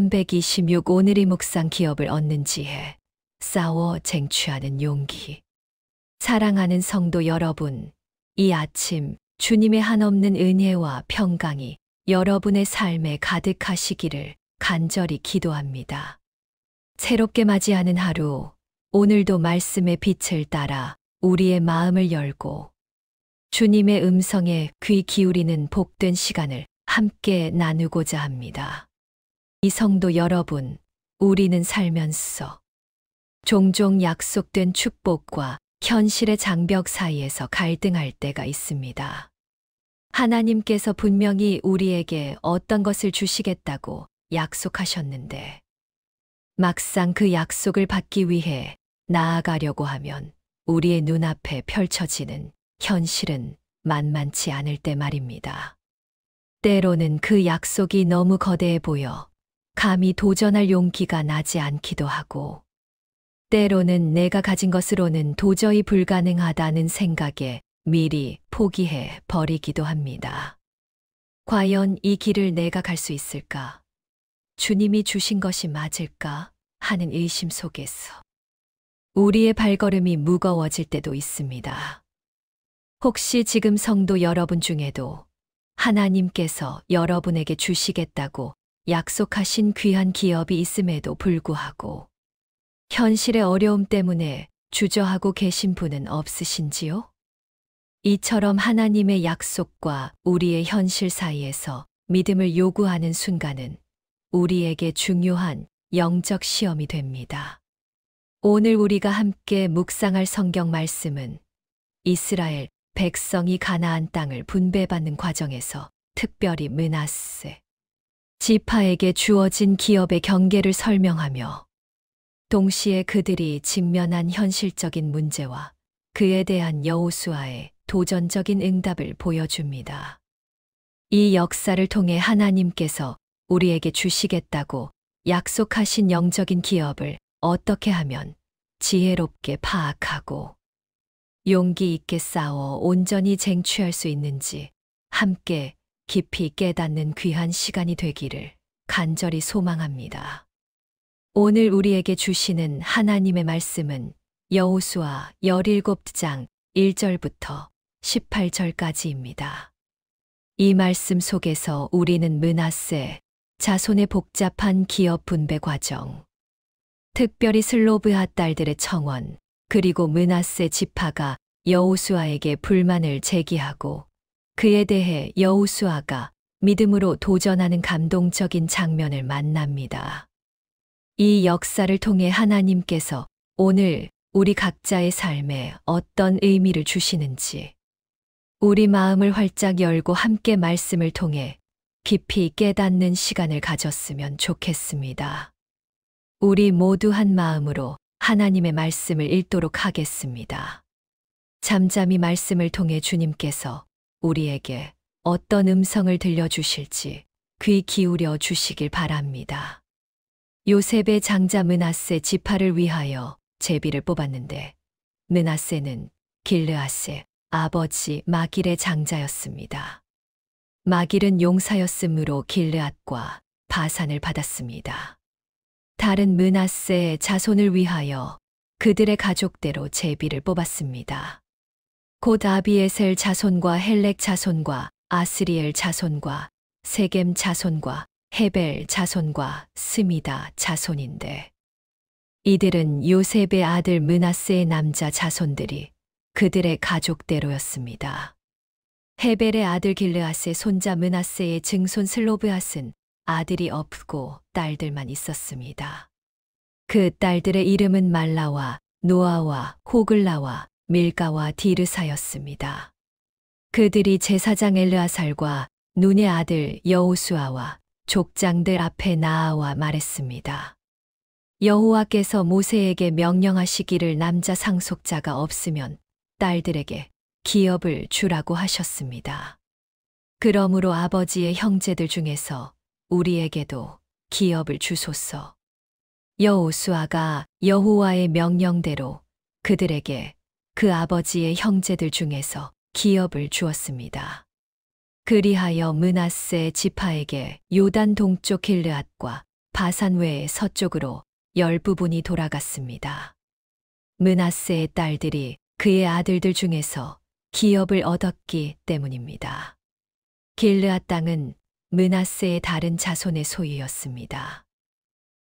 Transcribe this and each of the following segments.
326 오늘의 묵상 기업을 얻는 지혜. 싸워 쟁취하는 용기. 사랑하는 성도 여러분, 이 아침 주님의 한없는 은혜와 평강이 여러분의 삶에 가득하시기를 간절히 기도합니다. 새롭게 맞이하는 하루, 오늘도 말씀의 빛을 따라 우리의 마음을 열고 주님의 음성에 귀 기울이는 복된 시간을 함께 나누고자 합니다. 이 성도 여러분, 우리는 살면서 종종 약속된 축복과 현실의 장벽 사이에서 갈등할 때가 있습니다. 하나님께서 분명히 우리에게 어떤 것을 주시겠다고 약속하셨는데, 막상 그 약속을 받기 위해 나아가려고 하면 우리의 눈앞에 펼쳐지는 현실은 만만치 않을 때 말입니다. 때로는 그 약속이 너무 거대해 보여 감히 도전할 용기가 나지 않기도 하고, 때로는 내가 가진 것으로는 도저히 불가능하다는 생각에 미리 포기해 버리기도 합니다. 과연 이 길을 내가 갈 수 있을까? 주님이 주신 것이 맞을까? 하는 의심 속에서 우리의 발걸음이 무거워질 때도 있습니다. 혹시 지금 성도 여러분 중에도 하나님께서 여러분에게 주시겠다고 약속하신 귀한 기업이 있음에도 불구하고 현실의 어려움 때문에 주저하고 계신 분은 없으신지요? 이처럼 하나님의 약속과 우리의 현실 사이에서 믿음을 요구하는 순간은 우리에게 중요한 영적 시험이 됩니다. 오늘 우리가 함께 묵상할 성경 말씀은 이스라엘 백성이 가나안 땅을 분배받는 과정에서 특별히 므낫세 지파에게 주어진 기업의 경계를 설명하며 동시에 그들이 직면한 현실적인 문제와 그에 대한 여호수아의 도전적인 응답을 보여줍니다. 이 역사를 통해 하나님께서 우리에게 주시겠다고 약속하신 영적인 기업을 어떻게 하면 지혜롭게 파악하고 용기 있게 싸워 온전히 쟁취할 수 있는지 함께 깊이 깨닫는 귀한 시간이 되기를 간절히 소망합니다. 오늘 우리에게 주시는 하나님의 말씀은 여호수아 17장 1절부터 18절까지입니다. 이 말씀 속에서 우리는 므낫세 자손의 복잡한 기업 분배 과정, 특별히 슬로브하 딸들의 청원, 그리고 므낫세 지파가 여호수아에게 불만을 제기하고 그에 대해 여호수아가 믿음으로 도전하는 감동적인 장면을 만납니다. 이 역사를 통해 하나님께서 오늘 우리 각자의 삶에 어떤 의미를 주시는지 우리 마음을 활짝 열고 함께 말씀을 통해 깊이 깨닫는 시간을 가졌으면 좋겠습니다. 우리 모두 한 마음으로 하나님의 말씀을 읽도록 하겠습니다. 잠잠히 말씀을 통해 주님께서 우리에게 어떤 음성을 들려주실지 귀 기울여 주시길 바랍니다. 요셉의 장자 므낫세 지파를 위하여 제비를 뽑았는데 므낫세는 길르앗의 아버지 마길의 장자였습니다. 마길은 용사였으므로 길르앗과 바산을 받았습니다. 다른 므낫세의 자손을 위하여 그들의 가족대로 제비를 뽑았습니다. 곧 아비에셀 자손과 헬렉 자손과 아스리엘 자손과 세겜 자손과 헤벨 자손과 스미다 자손인데 이들은 요셉의 아들 므낫세의 남자 자손들이 그들의 가족대로였습니다. 헤벨의 아들 길르앗의 손자 므낫세의 증손 슬로브앗은 아들이 없고 딸들만 있었습니다. 그 딸들의 이름은 말라와 노아와 호글라와 밀가와 디르사였습니다. 그들이 제사장 엘르아살과 눈의 아들 여호수아와 족장들 앞에 나아와 말했습니다. 여호와께서 모세에게 명령하시기를 남자 상속자가 없으면 딸들에게 기업을 주라고 하셨습니다. 그러므로 아버지의 형제들 중에서 우리에게도 기업을 주소서. 여호수아가 여호와의 명령대로 그들에게 그 아버지의 형제들 중에서 기업을 주었습니다. 그리하여 므낫세 지파에게 요단 동쪽 길르앗과 바산 외에 서쪽으로 10부분이 돌아갔습니다. 므낫세의 딸들이 그의 아들들 중에서 기업을 얻었기 때문입니다. 길르앗 땅은 므낫세의 다른 자손의 소유였습니다.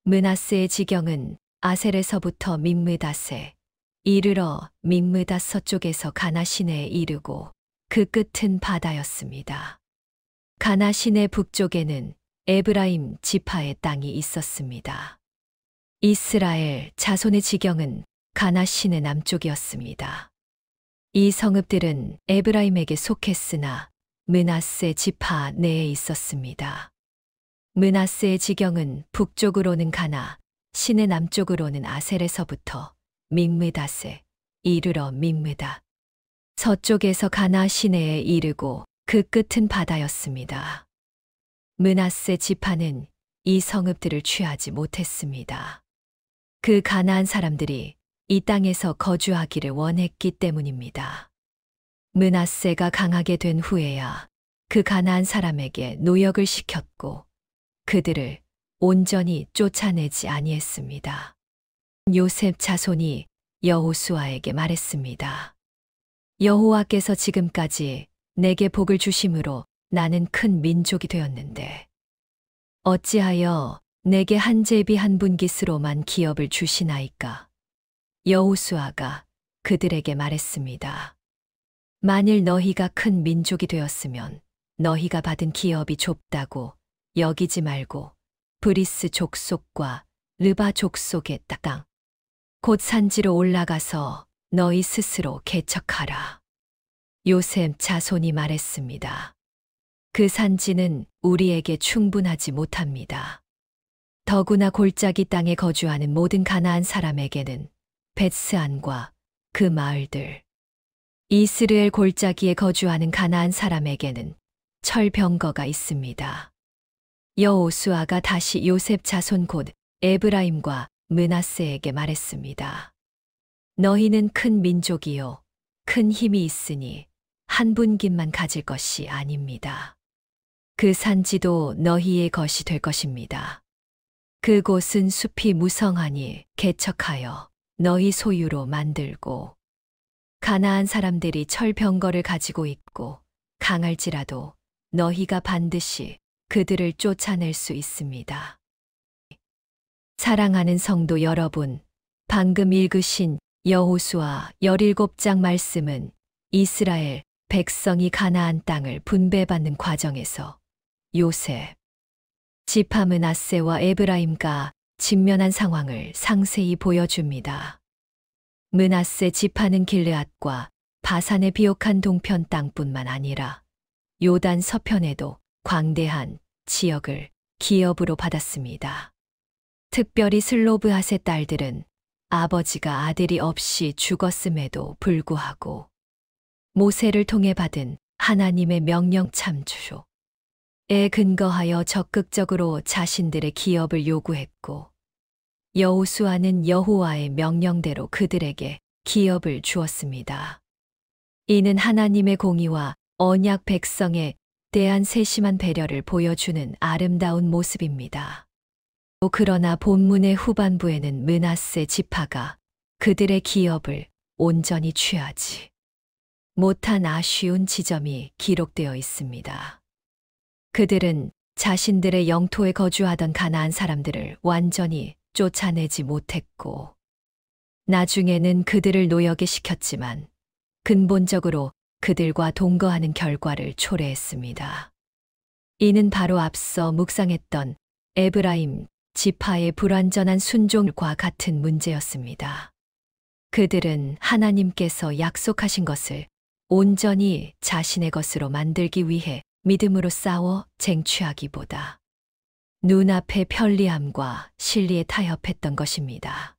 므낫세의 지경은 아셀에서부터 믹므닷에 이르러 믹므닷 서쪽에서 가나 시내에 이르고 그 끝은 바다였습니다. 가나 시내 북쪽에는 에브라임 지파의 땅이 있었습니다. 이스라엘 자손의 지경은 가나 시내 남쪽이었습니다. 이 성읍들은 에브라임에게 속했으나 므낫세 지파 내에 있었습니다. 므낫세의 지경은 북쪽으로는 가나, 시내 남쪽으로는 아셀에서부터 믹므닷에 이르러 믹므닷, 서쪽에서 가나 시내에 이르고 그 끝은 바다였습니다. 므낫세 지파는 이 성읍들을 취하지 못했습니다. 그 가나안 사람들이 이 땅에서 거주하기를 원했기 때문입니다. 므낫세가 강하게 된 후에야 그 가나안 사람에게 노역을 시켰고 그들을 온전히 쫓아내지 아니했습니다. 요셉 자손이 여호수아에게 말했습니다. 여호와께서 지금까지 내게 복을 주심으로 나는 큰 민족이 되었는데 어찌하여 내게 한 제비 한 분깃으로만 기업을 주시나이까? 여호수아가 그들에게 말했습니다. 만일 너희가 큰 민족이 되었으면 너희가 받은 기업이 좁다고 여기지 말고 브리스 족속과 르바 족속의 땅, 곧 산지로 올라가서 너희 스스로 개척하라. 요셉 자손이 말했습니다. 그 산지는 우리에게 충분하지 못합니다. 더구나 골짜기 땅에 거주하는 모든 가나안 사람에게는 벳스안과 그 마을들, 이스르엘 골짜기에 거주하는 가나안 사람에게는 철병거가 있습니다. 여호수아가 다시 요셉 자손 곧 에브라임과 므낫세에게 말했습니다. 너희는 큰 민족이요 큰 힘이 있으니 한 분깃만 가질 것이 아닙니다. 그 산지도 너희의 것이 될 것입니다. 그곳은 숲이 무성하니 개척하여 너희 소유로 만들고 가나안 사람들이 철병거를 가지고 있고 강할지라도 너희가 반드시 그들을 쫓아낼 수 있습니다. 사랑하는 성도 여러분, 방금 읽으신 여호수아 17장 말씀은 이스라엘 백성이 가나안 땅을 분배받는 과정에서 요셉, 지파 므낫세와 에브라임과 직면한 상황을 상세히 보여줍니다. 므낫세 지파는 길르앗과 바산의 비옥한 동편 땅뿐만 아니라 요단 서편에도 광대한 지역을 기업으로 받았습니다. 특별히 슬로브핫의 딸들은 아버지가 아들이 없이 죽었음에도 불구하고 모세를 통해 받은 하나님의 명령 참조에 근거하여 적극적으로 자신들의 기업을 요구했고 여호수아는 여호와의 명령대로 그들에게 기업을 주었습니다. 이는 하나님의 공의와 언약 백성에 대한 세심한 배려를 보여주는 아름다운 모습입니다. 그러나 본문의 후반부에는 므낫세 지파가 그들의 기업을 온전히 취하지 못한 아쉬운 지점이 기록되어 있습니다. 그들은 자신들의 영토에 거주하던 가나안 사람들을 완전히 쫓아내지 못했고 나중에는 그들을 노역에 시켰지만 근본적으로 그들과 동거하는 결과를 초래했습니다. 이는 바로 앞서 묵상했던 에브라임 지파의 불완전한 순종과 같은 문제였습니다. 그들은 하나님께서 약속하신 것을 온전히 자신의 것으로 만들기 위해 믿음으로 싸워 쟁취하기보다 눈앞의 편리함과 실리에 타협했던 것입니다.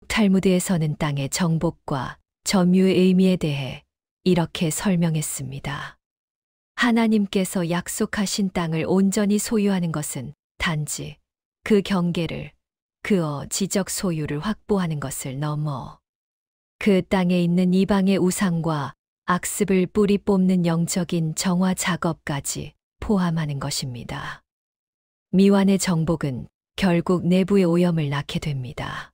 탈무드에서는 땅의 정복과 점유의 의미에 대해 이렇게 설명했습니다. 하나님께서 약속하신 땅을 온전히 소유하는 것은 단지 그 경계를 그어 지적 소유를 확보하는 것을 넘어 그 땅에 있는 이방의 우상과 악습을 뿌리 뽑는 영적인 정화 작업까지 포함하는 것입니다. 미완의 정복은 결국 내부의 오염을 낳게 됩니다.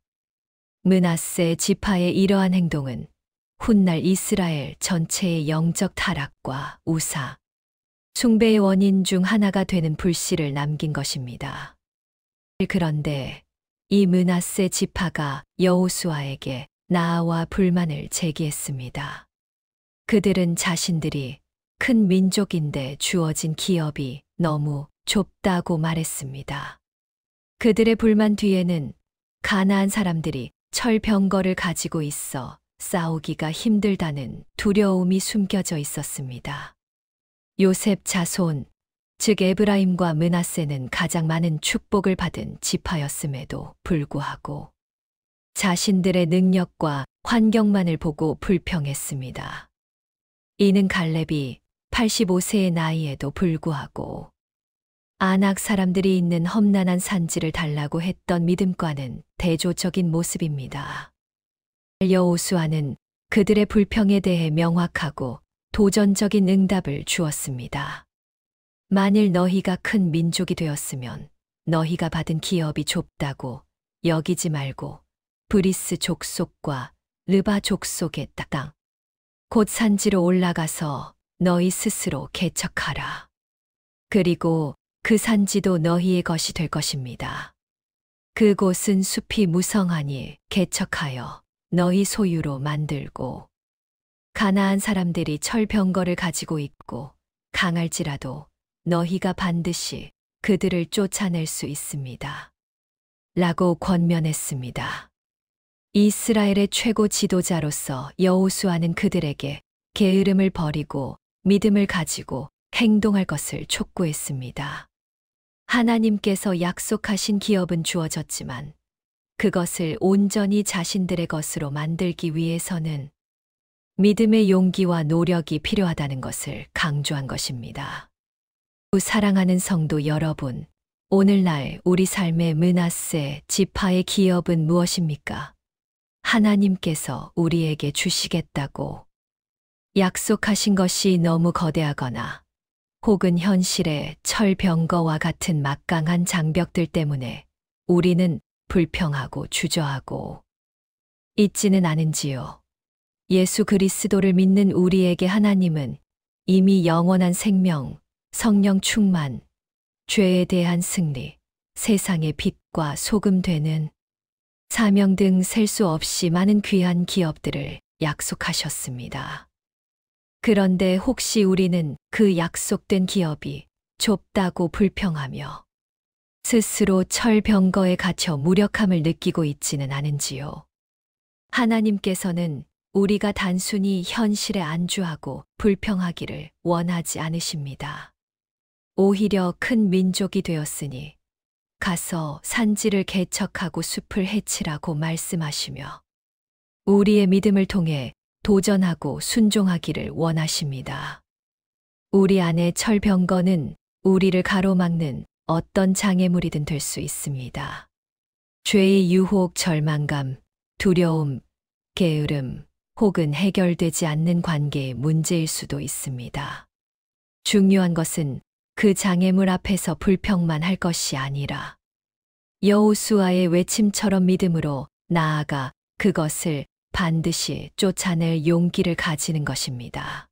므낫세 지파의 이러한 행동은 훗날 이스라엘 전체의 영적 타락과 우상, 숭배의 원인 중 하나가 되는 불씨를 남긴 것입니다. 그런데 이 므낫세 지파가 여호수아에게 나아와 불만을 제기했습니다. 그들은 자신들이 큰 민족인데 주어진 기업이 너무 좁다고 말했습니다. 그들의 불만 뒤에는 가나안 사람들이 철병거를 가지고 있어 싸우기가 힘들다는 두려움이 숨겨져 있었습니다. 요셉 자손, 즉 에브라임과 므낫세는 가장 많은 축복을 받은 지파였음에도 불구하고 자신들의 능력과 환경만을 보고 불평했습니다. 이는 갈렙이 85세의 나이에도 불구하고 아낙 사람들이 있는 험난한 산지를 달라고 했던 믿음과는 대조적인 모습입니다. 여호수아는 그들의 불평에 대해 명확하고 도전적인 응답을 주었습니다. 만일 너희가 큰 민족이 되었으면 너희가 받은 기업이 좁다고 여기지 말고 브리스 족속과 르바 족속의 땅, 곧 산지로 올라가서 너희 스스로 개척하라. 그리고 그 산지도 너희의 것이 될 것입니다. 그곳은 숲이 무성하니 개척하여 너희 소유로 만들고 가나안 사람들이 철병거를 가지고 있고 강할지라도 너희가 반드시 그들을 쫓아낼 수 있습니다. 라고 권면했습니다. 이스라엘의 최고 지도자로서 여호수아는 그들에게 게으름을 버리고 믿음을 가지고 행동할 것을 촉구했습니다. 하나님께서 약속하신 기업은 주어졌지만 그것을 온전히 자신들의 것으로 만들기 위해서는 믿음의 용기와 노력이 필요하다는 것을 강조한 것입니다. 사랑하는 성도 여러분, 오늘날 우리 삶의 므낫세 지파의 기업은 무엇입니까? 하나님께서 우리에게 주시겠다고 약속하신 것이 너무 거대하거나 혹은 현실의 철병거와 같은 막강한 장벽들 때문에 우리는 불평하고 주저하고 있지는 않은지요. 예수 그리스도를 믿는 우리에게 하나님은 이미 영원한 생명, 성령 충만, 죄에 대한 승리, 세상의 빛과 소금 되는 사명 등 셀 수 없이 많은 귀한 기업들을 약속하셨습니다. 그런데 혹시 우리는 그 약속된 기업이 좁다고 불평하며 스스로 철병거에 갇혀 무력함을 느끼고 있지는 않은지요. 하나님께서는 우리가 단순히 현실에 안주하고 불평하기를 원하지 않으십니다. 오히려 큰 민족이 되었으니 가서 산지를 개척하고 숲을 해치라고 말씀하시며 우리의 믿음을 통해 도전하고 순종하기를 원하십니다. 우리 안의 철병거는 우리를 가로막는 어떤 장애물이든 될 수 있습니다. 죄의 유혹, 절망감, 두려움, 게으름, 혹은 해결되지 않는 관계의 문제일 수도 있습니다. 중요한 것은 그 장애물 앞에서 불평만 할 것이 아니라 여호수아의 외침처럼 믿음으로 나아가 그것을 반드시 쫓아낼 용기를 가지는 것입니다.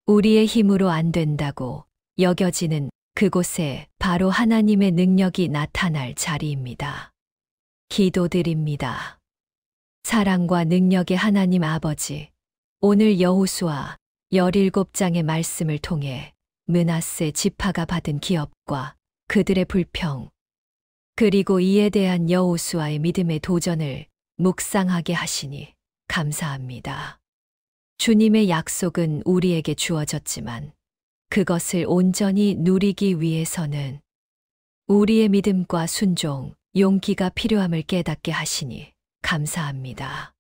우리의 힘으로 안 된다고 여겨지는 그곳에 바로 하나님의 능력이 나타날 자리입니다. 기도드립니다. 사랑과 능력의 하나님 아버지, 오늘 여호수아 17장의 말씀을 통해 므낫세 지파가 받은 기업과 그들의 불평, 그리고 이에 대한 여호수아의 믿음의 도전을 묵상하게 하시니 감사합니다. 주님의 약속은 우리에게 주어졌지만 그것을 온전히 누리기 위해서는 우리의 믿음과 순종, 용기가 필요함을 깨닫게 하시니 감사합니다.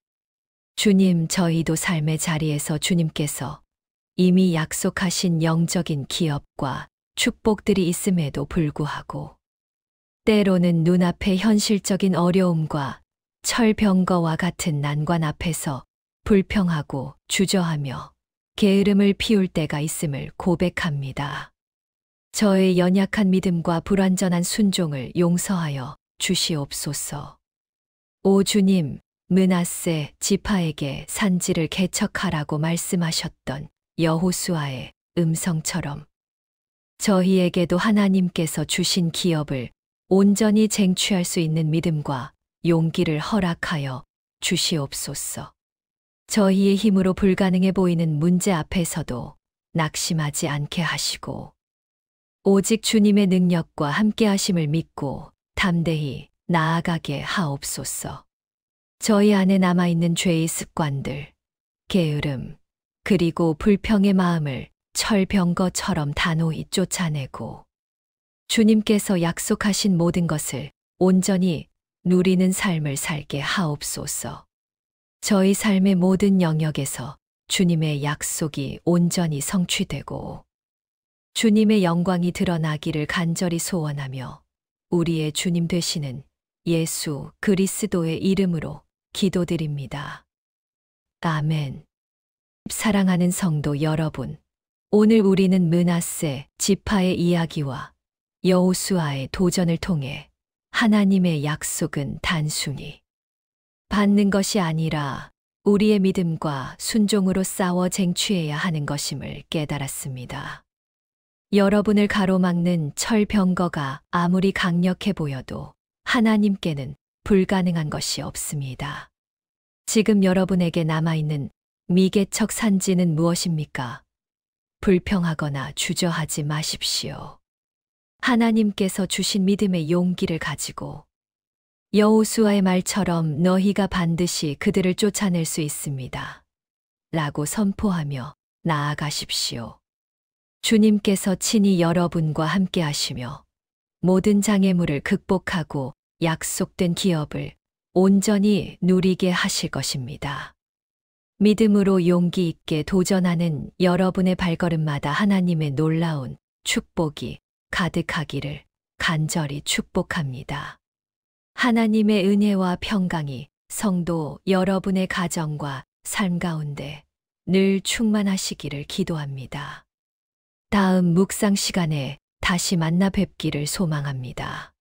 주님, 저희도 삶의 자리에서 주님께서 이미 약속하신 영적인 기업과 축복들이 있음에도 불구하고 때로는 눈앞의 현실적인 어려움과 철병거와 같은 난관 앞에서 불평하고 주저하며 게으름을 피울 때가 있음을 고백합니다. 저의 연약한 믿음과 불완전한 순종을 용서하여 주시옵소서. 오 주님, 므낫세 지파에게 산지를 개척하라고 말씀하셨던 여호수아의 음성처럼 저희에게도 하나님께서 주신 기업을 온전히 쟁취할 수 있는 믿음과 용기를 허락하여 주시옵소서. 저희의 힘으로 불가능해 보이는 문제 앞에서도 낙심하지 않게 하시고 오직 주님의 능력과 함께하심을 믿고 담대히 나아가게 하옵소서. 저희 안에 남아있는 죄의 습관들, 게으름, 그리고 불평의 마음을 철병거처럼 단호히 쫓아내고 주님께서 약속하신 모든 것을 온전히 누리는 삶을 살게 하옵소서. 저희 삶의 모든 영역에서 주님의 약속이 온전히 성취되고 주님의 영광이 드러나기를 간절히 소원하며 우리의 주님 되시는 예수 그리스도의 이름으로 기도드립니다. 아멘. 사랑하는 성도 여러분, 오늘 우리는 므낫세 지파의 이야기와 여호수아의 도전을 통해 하나님의 약속은 단순히 받는 것이 아니라 우리의 믿음과 순종으로 싸워 쟁취해야 하는 것임을 깨달았습니다. 여러분을 가로막는 철병거가 아무리 강력해 보여도 하나님께는 불가능한 것이 없습니다. 지금 여러분에게 남아있는 미개척 산지는 무엇입니까? 불평하거나 주저하지 마십시오. 하나님께서 주신 믿음의 용기를 가지고 여호수아의 말처럼 너희가 반드시 그들을 쫓아낼 수 있습니다. 라고 선포하며 나아가십시오. 주님께서 친히 여러분과 함께 하시며 모든 장애물을 극복하고 약속된 기업을 온전히 누리게 하실 것입니다. 믿음으로 용기 있게 도전하는 여러분의 발걸음마다 하나님의 놀라운 축복이 가득하기를 간절히 축복합니다. 하나님의 은혜와 평강이 성도 여러분의 가정과 삶 가운데 늘 충만하시기를 기도합니다. 다음 묵상 시간에 다시 만나 뵙기를 소망합니다.